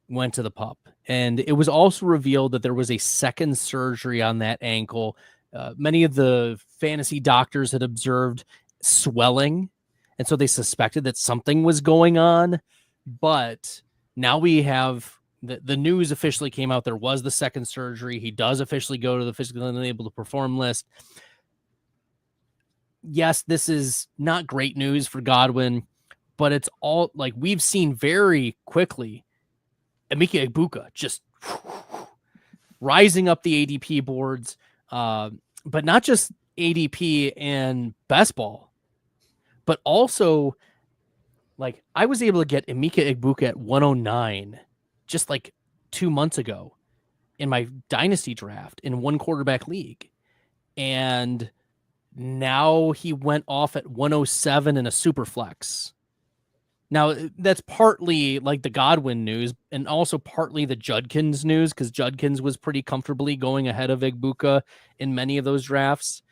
went to the PUP, and it was also revealed that there was a second surgery on that ankle. Many of the fantasy doctors had observed swelling, and so they suspected that something was going on. But now we have the news officially came out. There was the second surgery. He does officially go to the physically unable to perform list. Yes, this is not great news for Godwin, but it's all, like, we've seen very quickly Emeka Egbuka just rising up the ADP boards, but not just ADP and best ball, but also, like, I was able to get Emeka Egbuka at 109 just like 2 months ago in my Dynasty draft in one quarterback league. And now he went off at 107 in a super flex. Now, that's partly like the Godwin news and also partly the Judkins news, because Judkins was pretty comfortably going ahead of Egbuka in many of those drafts.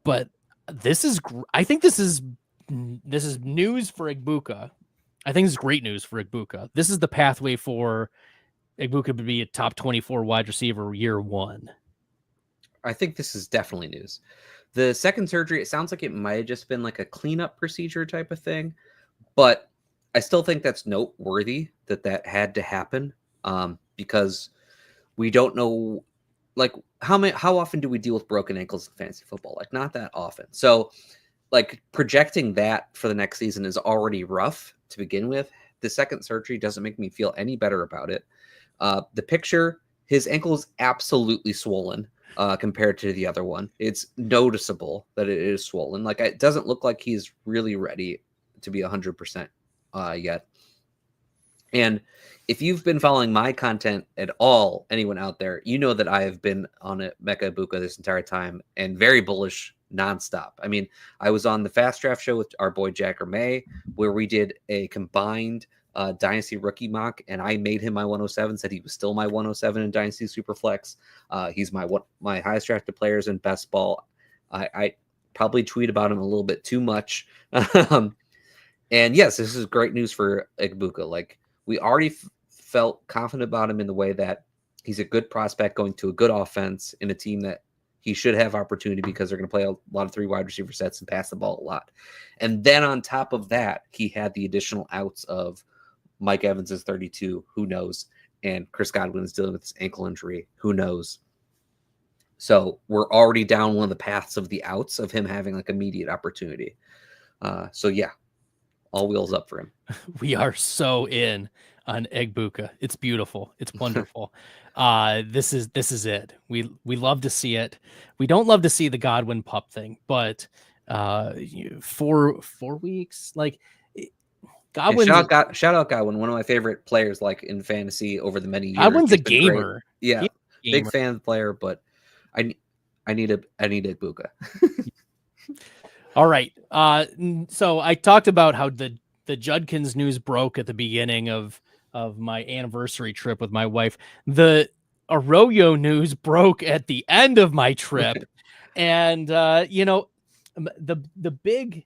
But I think this is news for Egbuka. I think this is great news for Egbuka. This is the pathway for Egbuka to be a top 24 wide receiver year one. I think this is definitely news. The second surgery, it sounds like it might have just been like a cleanup procedure type of thing, but I still think that's noteworthy that had to happen, because we don't know, like, how often do we deal with broken ankles in fantasy football? Like, not that often. So, like, projecting that for the next season is already rough to begin with. The second surgery doesn't make me feel any better about it. The picture, his ankle is absolutely swollen. Compared to the other one, it's noticeable that it is swollen. Like, it doesn't look like he's really ready to be 100% yet. And if you've been following my content at all, anyone out there, you know that I have been on Emeka Egbuka this entire time and very bullish nonstop. I mean, I was on the Fast Draft show with our boy Jacker May, where we did a combined Dynasty rookie mock, and I made him my 107, said he was still my 107 in Dynasty Superflex. He's my highest drafted players in best ball. I probably tweet about him a little bit too much. And yes, this is great news for Egbuka. Like, we already felt confident about him in the way that he's a good prospect going to a good offense in a team that he should have opportunity, because they're going to play a lot of 3 wide receiver sets and pass the ball a lot. And then on top of that, he had the additional outs of Mike Evans is 32, who knows? And Chris Godwin is dealing with this ankle injury, who knows? So we're already down one of the paths of the outs of him having like immediate opportunity. So yeah, all wheels up for him. We are so in on Egbuka. It's beautiful. It's wonderful. This is it. We love to see it. We don't love to see the Godwin pup thing, but 4 weeks, like Godwin's shout out Godwin, one of my favorite players, like in fantasy over the many years. Godwin's a gamer. Yeah, big fan of the player, but I need Egbuka. All right. So I talked about how the Judkins news broke at the beginning of my anniversary trip with my wife. The Arroyo news broke at the end of my trip. And, the big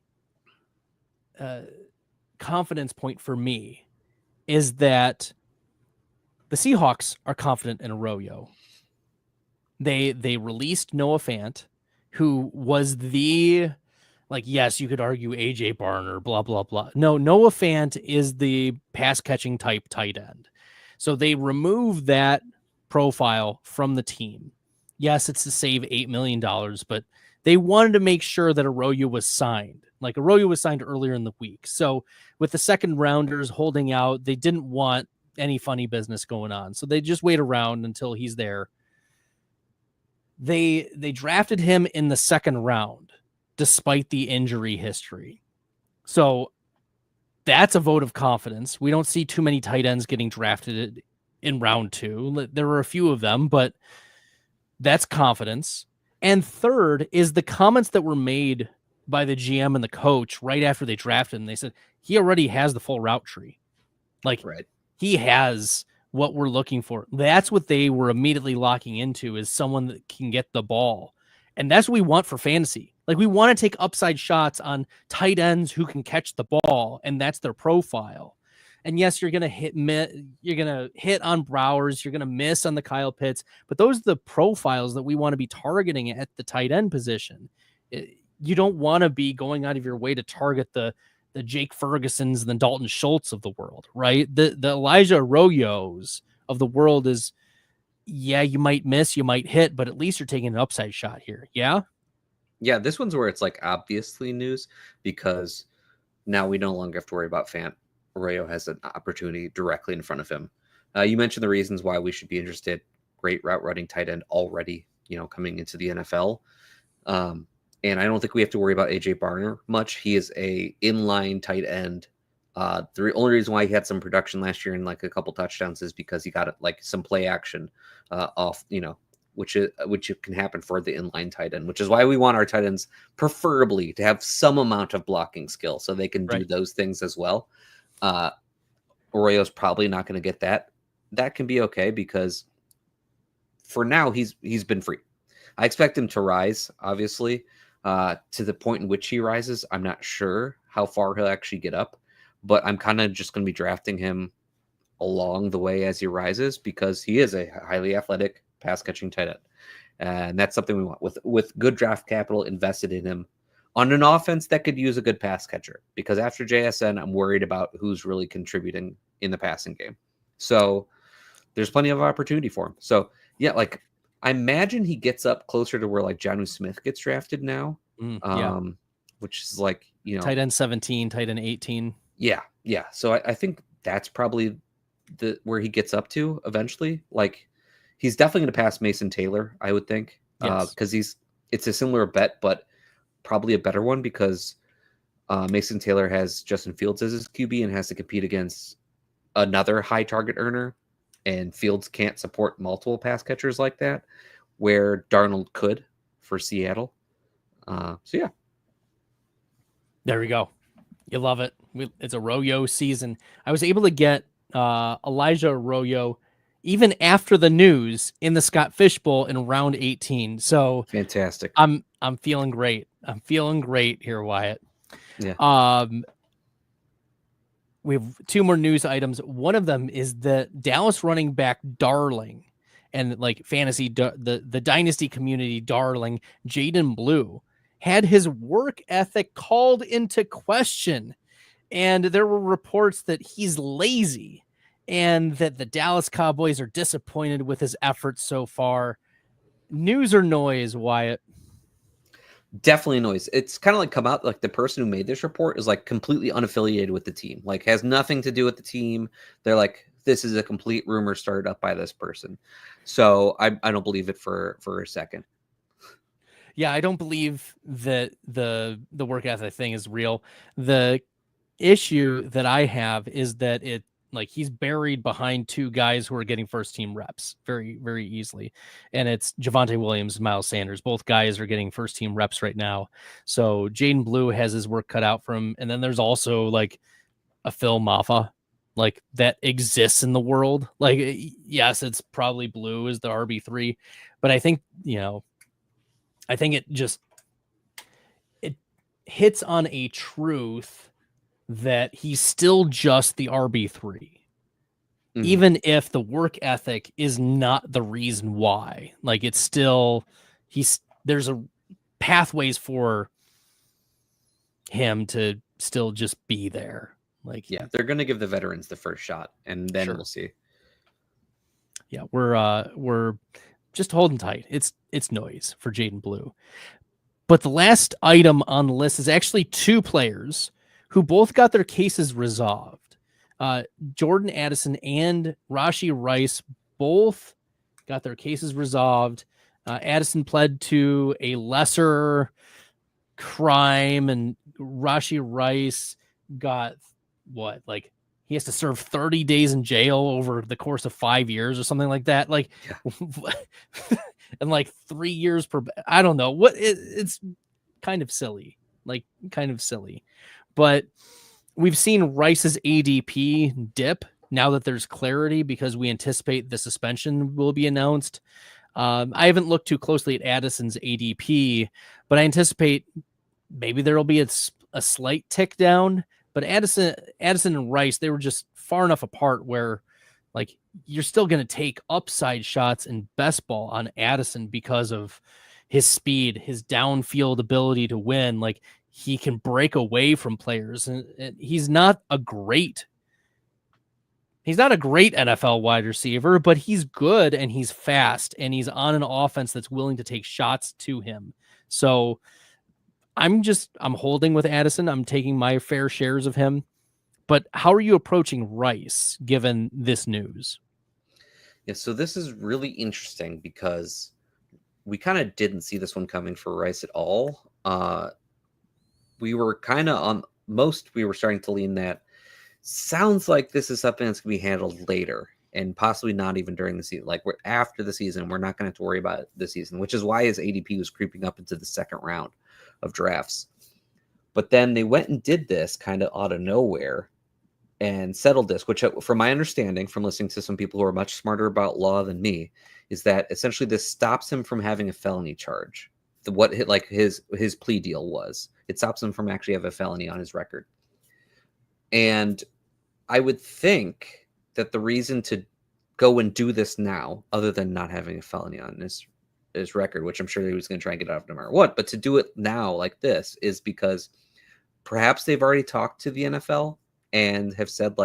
confidence point for me is that the Seahawks are confident in Arroyo. They released Noah Fant, who was yes, you could argue AJ Barner, blah, blah, blah. No, Noah Fant is the pass catching type tight end. So they removed that profile from the team. Yes, it's to save $8 million, but they wanted to make sure that Arroyo was signed. Like Arroyo was signed earlier in the week. So with the second rounders holding out, they didn't want any funny business going on. So they just wait around until he's there. They drafted him in the second round, despite the injury history. So that's a vote of confidence. We don't see too many tight ends getting drafted in round 2. There were a few of them, but that's confidence. And third is the comments that were made by the GM and the coach right after they drafted him. They said he already has the full route tree. Like, right. He has what we're looking for. That's what they were immediately locking into, is someone that can get the ball. And that's what we want for fantasy. Like, we want to take upside shots on tight ends who can catch the ball, and that's their profile. And yes, you're gonna hit on Browers, you're gonna miss on the Kyle Pitts, but those are the profiles that we want to be targeting at the tight end position. You don't want to be going out of your way to target the Jake Fergusons and the Dalton Schultz of the world, right? The Elijah Arroyos of the world is, yeah, you might miss, you might hit, but at least you're taking an upside shot here. Yeah. Yeah, this one's where it's like obviously news, because now we no longer have to worry about Fant. Arroyo has an opportunity directly in front of him. You mentioned the reasons why we should be interested. Great route running tight end already, coming into the NFL. And I don't think we have to worry about AJ Barner much. He is a inline tight end. The only reason why he had some production last year and like a couple touchdowns is because he got like some play action off, which can happen for the inline tight end, which is why we want our tight ends preferably to have some amount of blocking skill so they can do those things as well. Arroyo's probably not going to get that. That can be okay, because for now he's been free. I expect him to rise, obviously, to the point in which he rises. I'm not sure how far he'll actually get up, but I'm kind of just going to be drafting him along the way as he rises, because he is a highly athletic pass catching tight end. And that's something we want with good draft capital invested in him on an offense that could use a good pass catcher, because after JSN, I'm worried about who's really contributing in the passing game. So there's plenty of opportunity for him. So yeah, like I imagine he gets up closer to where like Jonnu Smith gets drafted now, which is like, tight end 17, tight end 18. Yeah. Yeah. So I think that's probably where he gets up to eventually. Like he's definitely going to pass Mason Taylor, I would think, because it's a similar bet, but probably a better one, because Mason Taylor has Justin Fields as his QB and has to compete against another high target earner, and Fields can't support multiple pass catchers like that, where Darnold could for Seattle. So yeah. There we go. You love it. It's Arroyo season. I was able to get Elijah Arroyo even after the news in the Scott Fish Bowl in round 18. So fantastic. I'm feeling great. I'm feeling great here, Wyatt. Yeah. We have 2 more news items. One of them is the Dallas running back darling, and like fantasy, the Dynasty community darling, Jaydon Blue, had his work ethic called into question. And there were reports that he's lazy and that the Dallas Cowboys are disappointed with his efforts so far. News or noise, Wyatt? Definitely noise. It's kind of like come out like the person who made this report is like completely unaffiliated with the team, like has nothing to do with the team. They're like this is a complete rumor started up by this person. So I don't believe it for a second. Yeah, I don't believe that the work ethic thing is real. The issue that I have is that he's buried behind two guys who are getting first team reps very, very easily. And it's Javonte Williams and Miles Sanders. Both guys are getting first team reps right now. So Jaydon Blue has his work cut out for him. And then there's also like a Phil Maffa that exists in the world. Like, yes, it's probably Blue is the RB3, but I think, I think it hits on a truth that he's still just the RB3, even if the work ethic is not the reason why. Like, it's still, there's a pathways for him to still just be there. Like, yeah, they're going to give the veterans the first shot, and then we'll see. Yeah, we're just holding tight. It's noise for Jaydon Blue. But the last item on the list is actually two players who both got their cases resolved. Jordan Addison and Rashee Rice both got their cases resolved. Addison pled to a lesser crime, and Rashee Rice got he has to serve 30 days in jail over the course of 5 years or something like that. And 3 years per, I don't know what it's kind of silly, but we've seen Rice's ADP dip now that there's clarity because we anticipate the suspension will be announced. I haven't looked too closely at Addison's ADP, but I anticipate maybe there'll be a slight tick down. But Addison and Rice, they were just far enough apart where you're still going to take upside shots in best ball on Addison because of his speed, his downfield ability to win. He can break away from players, and he's not a great NFL wide receiver, but he's good and he's fast and he's on an offense that's willing to take shots to him. So I'm holding with Addison. I'm taking my fair shares of him. But how are you approaching Rice given this news? Yeah, so this is really interesting because we kind of didn't see this one coming for Rice at all. We were kind of we were starting to lean that sounds like this is something that's going to be handled later and possibly not even during the season. We're after the season, we're not going to have to worry about it this season, which is why his ADP was creeping up into the second round of drafts. But then they went and did this kind of out of nowhere and settled this, which from my understanding from listening to some people who are much smarter about law than me, is that essentially this stops him from having a felony charge. His plea deal was. It stops him from actually having a felony on his record. And I would think that the reason to go and do this now, other than not having a felony on his record, which I'm sure he was going to try and get out of no matter what, but to do it now like this is because perhaps they've already talked to the NFL and have said,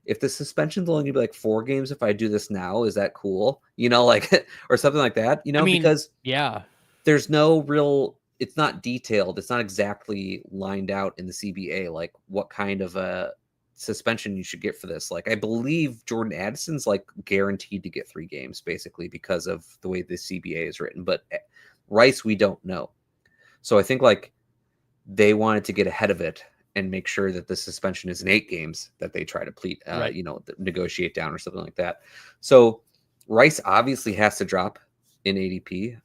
if the suspension's only going to be 4 games, if I do this now, is that cool? Or something like that, because there's no real, it's not detailed. It's not exactly lined out in the CBA, what kind of a suspension you should get for this. I believe Jordan Addison's guaranteed to get 3 games basically because of the way the CBA is written, but Rice, we don't know. So I think they wanted to get ahead of it and make sure that the suspension isn't 8 games that they try to plead, negotiate down or something like that. So Rice obviously has to drop in ADP,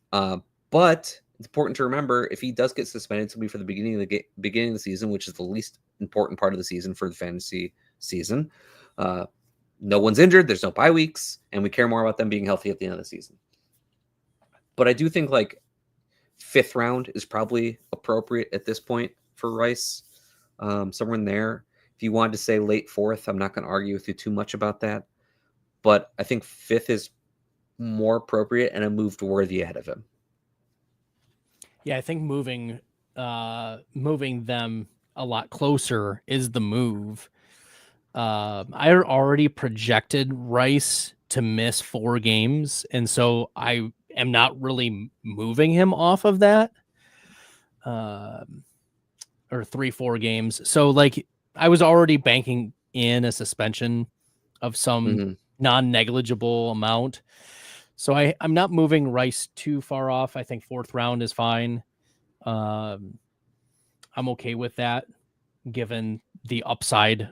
but it's important to remember if he does get suspended, it's going to be for the beginning of the season, which is the least important part of the season for the fantasy season. No one's injured. There's no bye weeks, and we care more about them being healthy at the end of the season. But I do think 5th round is probably appropriate at this point for Rice. Somewhere in there. If you wanted to say late 4th, I'm not going to argue with you too much about that. But I think 5th is more appropriate and a move worthy ahead of him. Yeah, I think moving them a lot closer is the move. I already projected Rice to miss 4 games, and so I am not really moving him off of that. Or 3-4 games. So I was already banking in a suspension of some non-negligible amount. So I'm not moving Rice too far off. I think 4th round is fine. I'm okay with that, given the upside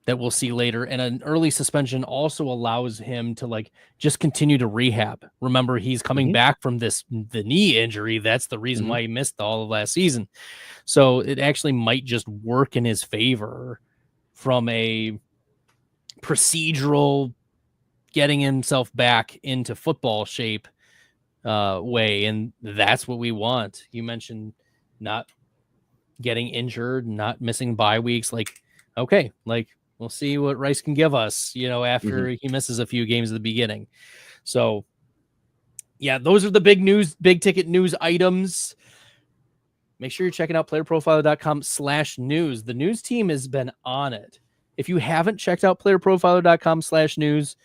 that we'll see later. And an early suspension also allows him to like just continue to rehab. Remember, he's coming back from the knee injury. That's the reason why he missed all of last season. So it actually might just work in his favor from a procedural getting himself back into football shape way. And that's what we want. You mentioned not getting injured, not missing bye weeks. Like, okay, like we'll see what Rice can give us, after he misses a few games at the beginning. So yeah, those are the big ticket news items. Make sure you're checking out playerprofiler.com/news. The news team has been on it. If you haven't checked out playerprofiler.com/news,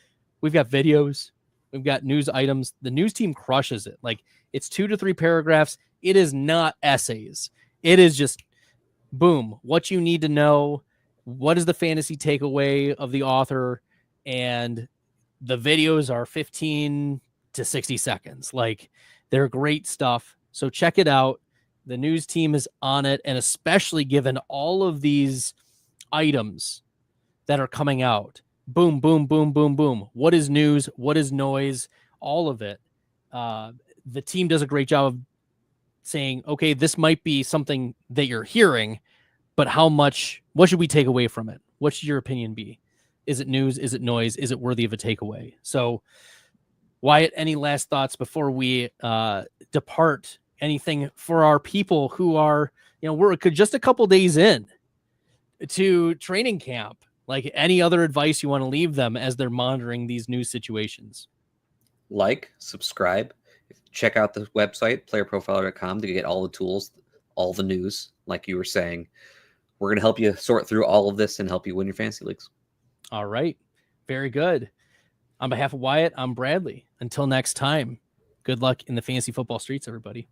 we've got videos, we've got news items. The news team crushes it. Like, it's 2 to 3 paragraphs. It is not essays. It is just boom, what you need to know. What is the fantasy takeaway of the author? And the videos are 15 to 60 seconds. Like, they're great stuff. So check it out. The news team is on it. And especially given all of these items that are coming out, boom, boom, boom, boom, boom. What is news? What is noise? All of it. The team does a great job of saying, okay, this might be something that you're hearing, but what should we take away from it? What should your opinion be? Is it news? Is it noise? Is it worthy of a takeaway? So, Wyatt, any last thoughts before we depart? Anything for our people who are, we're just a couple days in to training camp? Like, any other advice you want to leave them as they're monitoring these news situations? Like, subscribe, check out the website, playerprofiler.com, to get all the tools, all the news, like you were saying. We're going to help you sort through all of this and help you win your fantasy leagues. All right. Very good. On behalf of Wyatt, I'm Bradley. Until next time, good luck in the fantasy football streets, everybody.